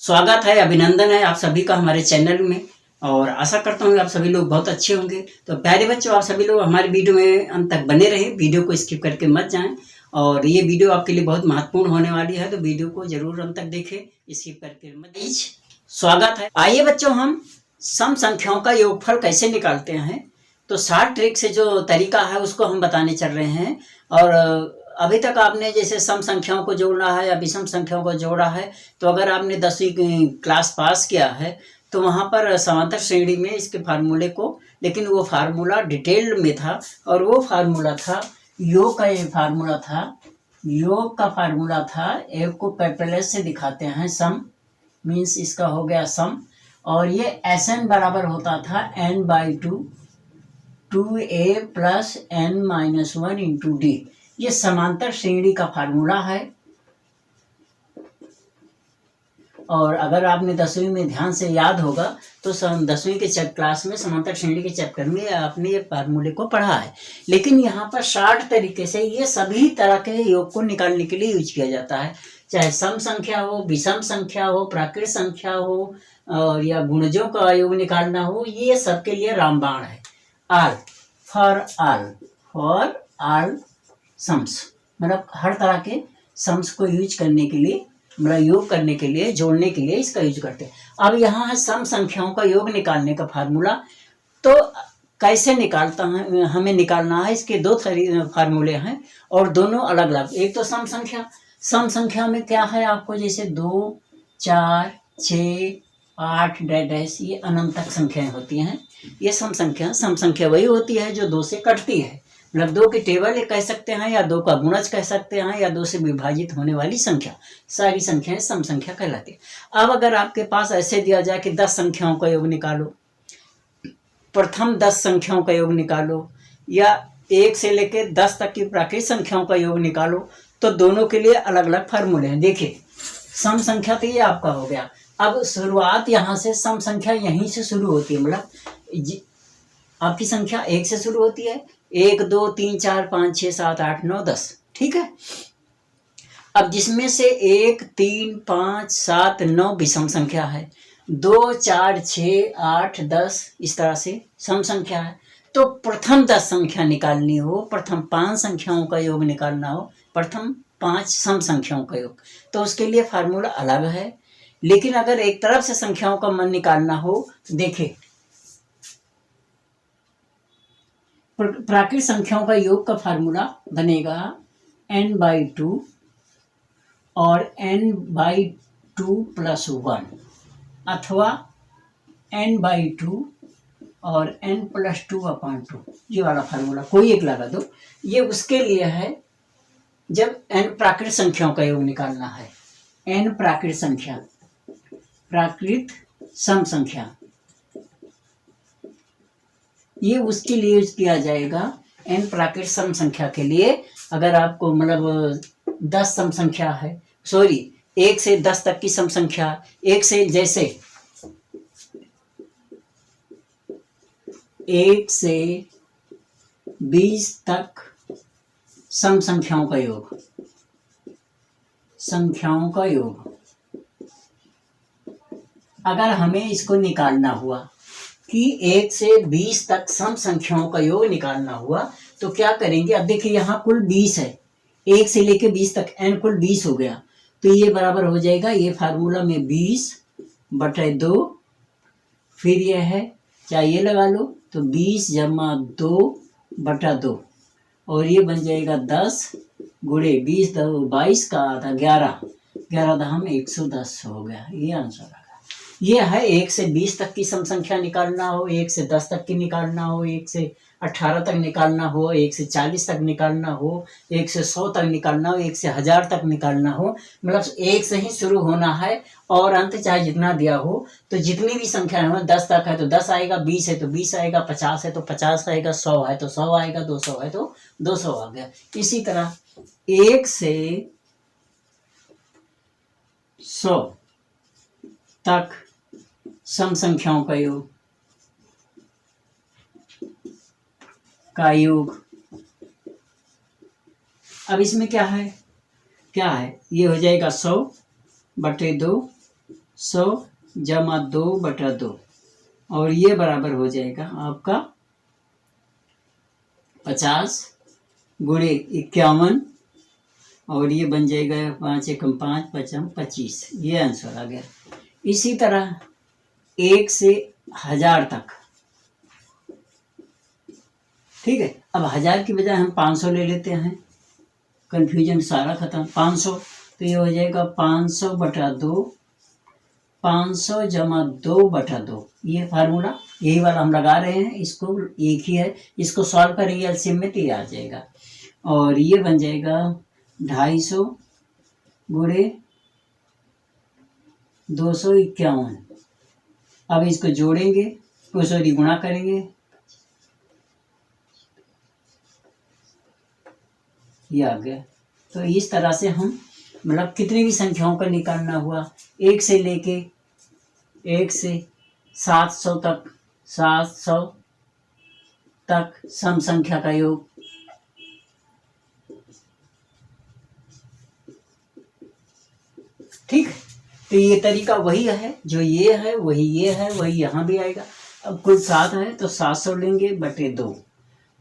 स्वागत है, अभिनंदन है आप सभी का हमारे चैनल में। और आशा करता हूँ आप सभी लोग बहुत अच्छे होंगे। तो प्यारे बच्चों, आप सभी लोग हमारे वीडियो में अंत तक बने रहें, वीडियो को स्किप करके मत जाएं। और ये वीडियो आपके लिए बहुत महत्वपूर्ण होने वाली है, तो वीडियो को जरूर अंत तक देखें, स्किप करके मत। स्वागत है। आइए बच्चों, हम सम संख्याओं का योगफल कैसे निकालते हैं, तो शॉर्ट ट्रिक से जो तरीका है उसको हम बताने चल रहे हैं। और अभी तक आपने जैसे सम संख्याओं को जोड़ना है या विषम संख्याओं को जोड़ा है, तो अगर आपने 10वीं क्लास पास किया है तो वहाँ पर समांतर श्रेणी में इसके फार्मूले को, लेकिन वो फार्मूला डिटेल्ड में था। और वो फार्मूला था योग का, ये फार्मूला था योग का फार्मूला था। एक को कैपिटल एस से दिखाते हैं, सम मीन्स इसका हो गया सम। और ये एस एन बराबर होता था n/2 2a plus n-1 into D. ये समांतर श्रेणी का फार्मूला है। और अगर आपने 10वीं में ध्यान से याद होगा तो 10वीं के क्लास में समांतर श्रेणी के चैप्टर में आपने ये फार्मूले को पढ़ा है। लेकिन यहाँ पर शॉर्ट तरीके से ये सभी तरह के योग को निकालने के लिए यूज किया जाता है, चाहे सम संख्या हो, विषम संख्या हो, प्राकृत संख्या हो, और या गुणजों का योग निकालना हो, ये सबके लिए रामबाण है। आल फॉर आल सम्स, मतलब हर तरह के सम्स को यूज करने के लिए, मतलब योग करने के लिए, जोड़ने के लिए इसका यूज करते हैं। अब यहाँ है सम संख्याओं का योग निकालने का फार्मूला। तो कैसे निकालता है, हमें निकालना है, इसके दो फार्मूले हैं और दोनों अलग अलग। एक तो सम संख्या में क्या है आपको, जैसे 2, 4, 6, 8 डैश, ये अनंत तक संख्याएं होती हैं। ये सम संख्या वही होती है जो 2 से कटती है, मतलब 2 की टेबल कह सकते हैं, या 2 का गुणज कह सकते हैं, या 2 से विभाजित होने वाली संख्या, सारी संख्याएं सम संख्या कहलाती है। अब अगर आपके पास ऐसे दिया जाए कि 10 संख्याओं का योग निकालो, प्रथम 10 संख्याओं का योग निकालो, या 1 से लेकर 10 तक की प्राकृत संख्याओं का योग निकालो, तो दोनों के लिए अलग अलग फार्मूले हैं। देखिए, सम संख्या तो ये आपका हो गया। अब शुरुआत यहाँ से, सम संख्या यहीं से शुरू होती है, मतलब आपकी संख्या 1 से शुरू होती है। 1, 2, 3, 4, 5, 6, 7, 8, 9, 10, ठीक है। अब जिसमें से 1, 3, 5, 7, 9 विषम संख्या है, 2, 4, 6, 8, 10 इस तरह से सम संख्या है। तो प्रथम 10 संख्या निकालनी हो, प्रथम 5 संख्याओं का योग निकालना हो, प्रथम 5 सम संख्याओं का योग, तो उसके लिए फार्मूला अलग है। लेकिन अगर एक तरफ से संख्याओं का मन निकालना हो, देखें, प्राकृत संख्याओं का योग का फार्मूला बनेगा n/2 और n/2 + 1, अथवा n/2 और n + 2/2, ये वाला फार्मूला कोई एक लगा दो। ये उसके लिए है जब n प्राकृत संख्याओं का योग निकालना है। n प्राकृत संख्या, प्राकृत सम संख्या, ये उसके लिए यूज किया जाएगा। n प्राकृत सम संख्या के लिए अगर आपको, मतलब 10 सम संख्या है, 1 से 10 तक की सम संख्या, 1 से जैसे 1 से 20 तक सम संख्याओं का योग, संख्याओं का योग, अगर हमें इसको निकालना हुआ कि 1 से 20 तक सम संख्याओं का योग निकालना हुआ, तो क्या करेंगे। अब देखिए, यहाँ कुल 20 है, 1 से लेकर 20 तक n कुल 20 हो गया, तो ये बराबर हो जाएगा, ये फार्मूला में 20/2, फिर ये है, चाहे ये लगा लो, तो 20 + 2/2, और ये बन जाएगा 10 × 20, 22 का आधा 11, 11 110 हो गया। ये आंसर आ गया। ये है 1 से 20 तक की सम संख्या निकालना हो, 1 से 10 तक की निकालना हो, 1 से 18 तक निकालना हो, 1 से 40 तक निकालना हो, 1 से 100 तक निकालना हो, 1 से 1000 तक निकालना हो, मतलब 1 से ही शुरू होना है और अंत चाहे जितना दिया हो। तो जितनी भी संख्या है, 10 तक है तो 10 आएगा, 20 है तो 20 आएगा, 50 है तो 50 आएगा, 100 है तो 100 आएगा, 200 है तो 200 आ गया। इसी तरह 1 से 100 तक सम संख्याओं का योग, अब इसमें क्या है, ये हो जाएगा 100/2 100 जमा 2/2 और ये बराबर हो जाएगा आपका 50 गुणे 51 और ये बन जाएगा 5 एकम 5 5 25। ये आंसर आ गया। इसी तरह 1 से 1000 तक, ठीक है। अब 1000 की बजाय हम 500 ले लेते हैं, कन्फ्यूजन सारा खत्म। 500 तो ये हो जाएगा 500/2, 500 जमा 2/2। ये फार्मूला यही वाला हम लगा रहे हैं, इसको एक ही है, इसको सॉल्व करेंगे एलसीएम में तो ये आ जाएगा और ये बन जाएगा 250 गुणे 251। अब इसको जोड़ेंगे, सॉरी गुणा करेंगे, ये आ गया। तो इस तरह से हम मतलब कितनी भी संख्याओं का निकालना हुआ, 1 से लेके 1 से 700 तक, 700 तक सम संख्या का योग, ठीक। तो ये तरीका वही है, जो ये है वही ये है, वही यहाँ भी आएगा। अब कुल 7 है तो 700 लेंगे बटे 2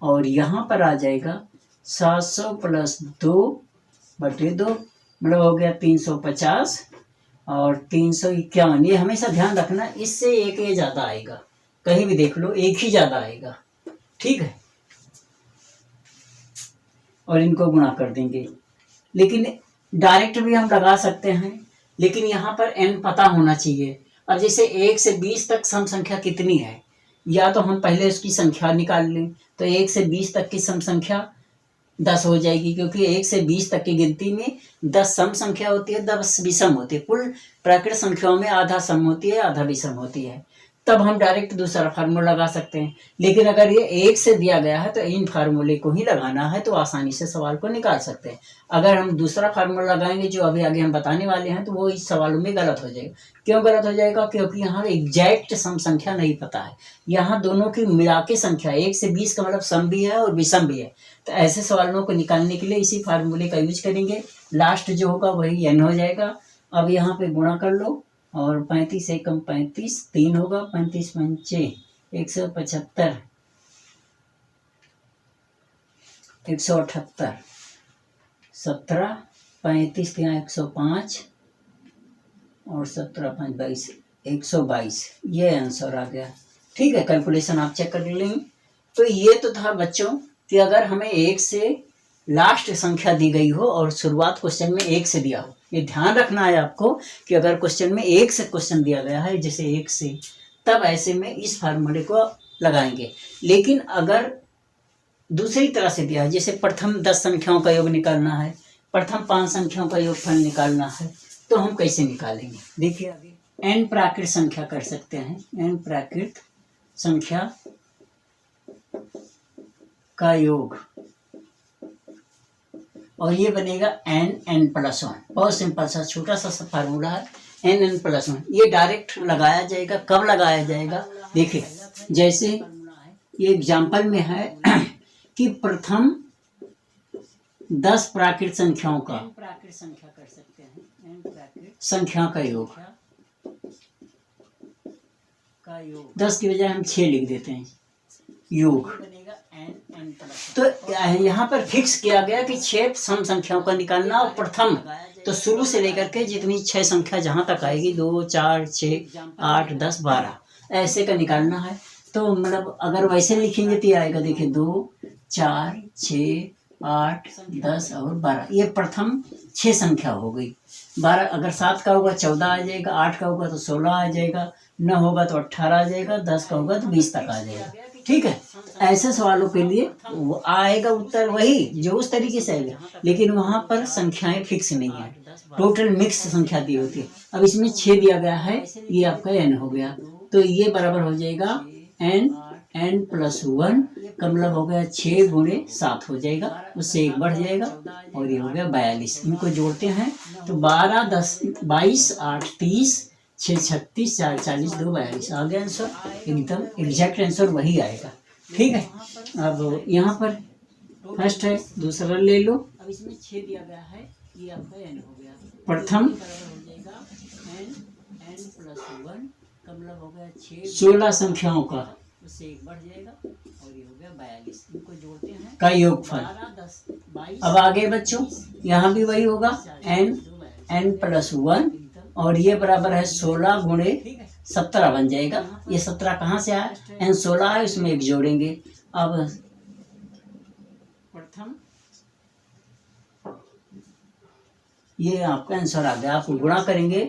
और यहाँ पर आ जाएगा 700 + 2/2 मतलब हो गया 350 और 351। ये हमेशा ध्यान रखना, इससे एक ये ज़्यादा आएगा, कहीं भी देख लो एक ही ज़्यादा आएगा, ठीक है। और इनको गुणा कर देंगे, लेकिन डायरेक्ट भी हम लगा सकते हैं, लेकिन यहाँ पर n पता होना चाहिए। अब जैसे 1 से 20 तक सम संख्या कितनी है, या तो हम पहले उसकी संख्या निकाल लें, तो 1 से 20 तक की सम संख्या 10 हो जाएगी, क्योंकि 1 से 20 तक की गिनती में 10 सम संख्या होती है, 10 विषम होती है। कुल प्राकृत संख्याओं में आधा सम होती है, आधा विषम होती है। तब हम डायरेक्ट दूसरा फार्मूला लगा सकते हैं, लेकिन अगर ये 1 से दिया गया है तो इन फार्मूले को ही लगाना है, तो आसानी से सवाल को निकाल सकते हैं। अगर हम दूसरा फार्मूला लगाएंगे जो अभी आगे हम बताने वाले हैं, तो वो इस सवालों में गलत हो जाएगा। क्यों गलत हो जाएगा? क्योंकि यहाँ एग्जैक्ट सम संख्या नहीं पता है, यहाँ दोनों की मिला के संख्या 1 से 20 का मतलब सम भी है और विषम भी है। तो ऐसे सवालों को निकालने के लिए इसी फार्मूले का यूज करेंगे। लास्ट जो होगा वही n हो जाएगा। अब यहाँ पे गुणा कर लो और 35 एकम 35, 3 होगा, 35 पंचे 175, 178, 17, 35 यहाँ 105 और 17 5 22, 122। ये आंसर आ गया, ठीक है। कैलकुलेशन आप चेक कर लेंगे। तो ये तो था बच्चों कि अगर हमें 1 से लास्ट संख्या दी गई हो और शुरुआत क्वेश्चन में 1 से दिया हो, ये ध्यान रखना है आपको कि अगर क्वेश्चन में 1 से क्वेश्चन दिया गया है, जैसे 1 से, तब ऐसे में इस फार्मूले को लगाएंगे। लेकिन अगर दूसरी तरह से दिया है, जैसे प्रथम 10 संख्याओं का योग निकालना है, प्रथम 5 संख्याओं का योगफल निकालना है, तो हम कैसे निकालेंगे? देखिए आगे n प्राकृत संख्या कर सकते हैं, n प्राकृत संख्या का योग, और ये बनेगा n+1। बहुत सिंपल सा छोटा सा फार्मूला है, n+1। ये डायरेक्ट लगाया जाएगा। कब लगाया जाएगा? देखिए जैसे ये एग्जाम्पल में है कि प्रथम 10 प्राकृत संख्याओं का प्राकृत संख्या कर सकते हैं, n प्राकृत संख्या का योग 10 की बजाय हम 6 लिख देते हैं योग। तो यहाँ पर फिक्स किया गया कि 6 सम संख्याओं का निकालना, और प्रथम तो शुरू से लेकर के जितनी 6 संख्या जहाँ तक आएगी, 2 4 6 8 10 12 ऐसे का निकालना है। तो मतलब अगर वैसे लिखेंगे तो ये आएगा, देखिए 2 4 6 8 10 और 12, ये प्रथम 6 संख्या हो गई। 12 अगर 7 का होगा 14 आ जाएगा, 8 का होगा तो 16 आ जाएगा, 9 होगा तो 18 आ जाएगा, 10 का होगा तो 20 तक आ जाएगा, ठीक है। ऐसे सवालों के लिए वो आएगा उत्तर वही जो उस तरीके से आएगा, लेकिन वहाँ पर संख्याएं फिक्स नहीं है, टोटल मिक्स संख्या दी होती है। अब इसमें 6 दिया गया है, ये आपका n हो गया, तो ये बराबर हो जाएगा n+1 का मतलब हो गया 6 गुणे 7 हो जाएगा, उससे 1 बढ़ जाएगा और ये हो गया 42। इनको जोड़ते हैं तो 12 10 22 8 30 6 36 4 40 2 42 आ गया आंसर। एकदम एग्जैक्ट आंसर वही आएगा, ठीक है। अब यहाँ पर फर्स्ट है, दूसरा ले लो। अब इसमें 6 दिया गया है, ये आपका n हो गया। प्रथम n n+1 का मतलब हो गया 16 संख्याओं का, उससे एक बढ़ जाएगा और ये हो गया 42। इनको जोड़ते हैं का योगफल 12, 10, 22। अब आगे बच्चों यहाँ भी वही होगा n+1 और ये बराबर है 16 गुणे 17 बन जाएगा। ये 17 कहाँ से आया, n 16 है उसमें एक जोड़ेंगे। अब प्रथम ये आपका आंसर आ गया, आप गुणा करेंगे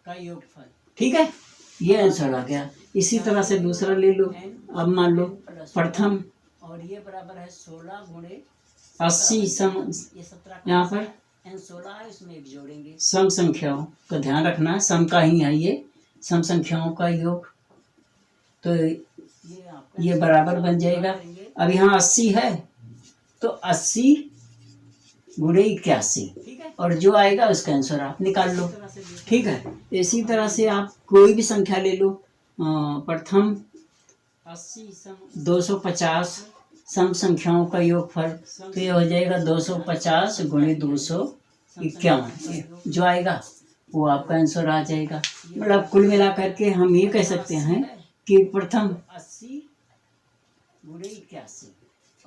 का योगफल, ठीक है, ये आंसर आ गया। इसी तरह से दूसरा ले लो। अब मान लो प्रथम और ये बराबर है 16 गुणे 80 सम, ये 17 यहाँ पर n 16 है उसमें एक जोड़ेंगे। सम संख्याओं का ध्यान रखना है, सम का ही है ये, सम संख्याओं का योग, तो ये बराबर बन जाएगा। अब यहाँ 80 है तो 80 गुणे 81 और जो आएगा उसका आंसर आप निकाल लो, ठीक है। इसी तरह से आप कोई भी संख्या ले लो। प्रथम 80 सम 250 सम संख्याओं का योगफल, तो ये हो जाएगा 250 गुणे 251, जो आएगा वो आपका आंसर आ जाएगा। मतलब कुल मिला करके हम ये कह सकते हैं कि प्रथम 80 गुणे 81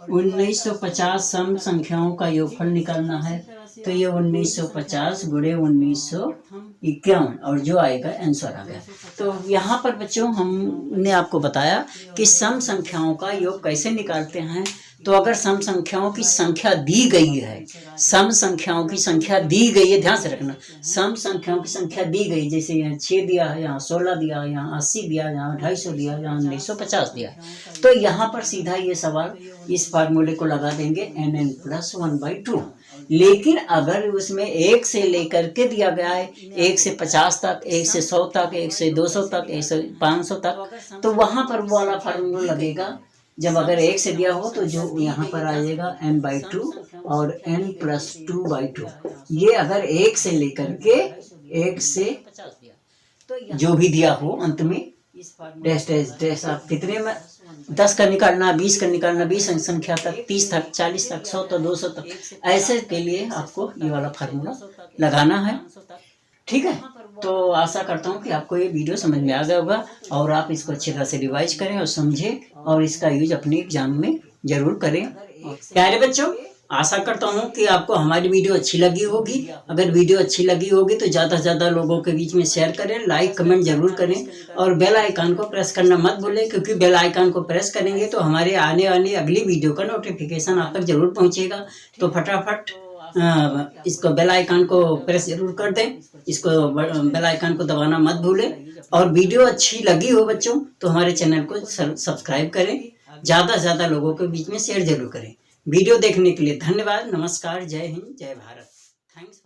1950 सम संख्याओं का योगफल निकालना है, तो ये 1950 गुणे 1951 और जो आएगा आंसर आ गया। तो यहाँ पर बच्चों हमने आपको बताया कि सम संख्याओं का योग कैसे निकालते हैं। तो अगर सम संख्याओं की संख्या दी गई है, सम संख्याओं की संख्या दी गई है, ध्यान से रखना, सम संख्याओं की संख्या दी गई, जैसे यहाँ 6 दिया है, यहाँ 16 दिया, यहाँ 80 दिया, यहाँ 250 दिया, यहाँ 1950 दिया, तो यहाँ पर सीधा ये सवाल इस फार्मूले को लगा देंगे nn+1/2। लेकिन अगर उसमें 1 से लेकर के दिया गया है, 1 से 50 तक, 1 से 100 तक, 1 से 200 तक, 1 से 500 तक, तो वहाँ पर वो वाला फार्मूला लगेगा। जब अगर 1 से दिया हो तो जो यहाँ पर आ जाएगा n/2 और n+2/2। ये अगर 1 से लेकर के 1 से जो भी दिया हो अंत में डैश डैश डैश, आप कितने में 10 का निकालना, 20 का निकालना, 20 संख्या तक, 30 तक, 40 तक, 100 तक, 200 तक, ऐसे के लिए आपको ये वाला फार्मूला लगाना है, ठीक है। तो आशा करता हूँ कि आपको ये वीडियो समझ में आ गया होगा और आप इसको अच्छी तरह से रिवाइज करें और समझें और इसका यूज अपने एग्जाम में जरूर करें। प्यारे बच्चों, आशा करता हूँ कि आपको हमारी वीडियो अच्छी लगी होगी। अगर वीडियो अच्छी लगी होगी तो ज़्यादा से ज़्यादा लोगों के बीच में शेयर करें, लाइक कमेंट जरूर करें और बेल आइकन को प्रेस करना मत भूलें, क्योंकि बेल आइकन को प्रेस करेंगे तो हमारे आने वाली अगली वीडियो का नोटिफिकेशन आप तक जरूर पहुँचेगा। तो फटाफट इसको बेल आइकन को प्रेस जरूर कर दें, इसको बेल आइकन को दबाना मत भूलें। और वीडियो अच्छी लगी हो बच्चों तो हमारे चैनल को सब्सक्राइब करें, ज़्यादा से ज़्यादा लोगों के बीच में शेयर जरूर करें। वीडियो देखने के लिए धन्यवाद। नमस्कार, जय हिंद, जय भारत। थैंक्स।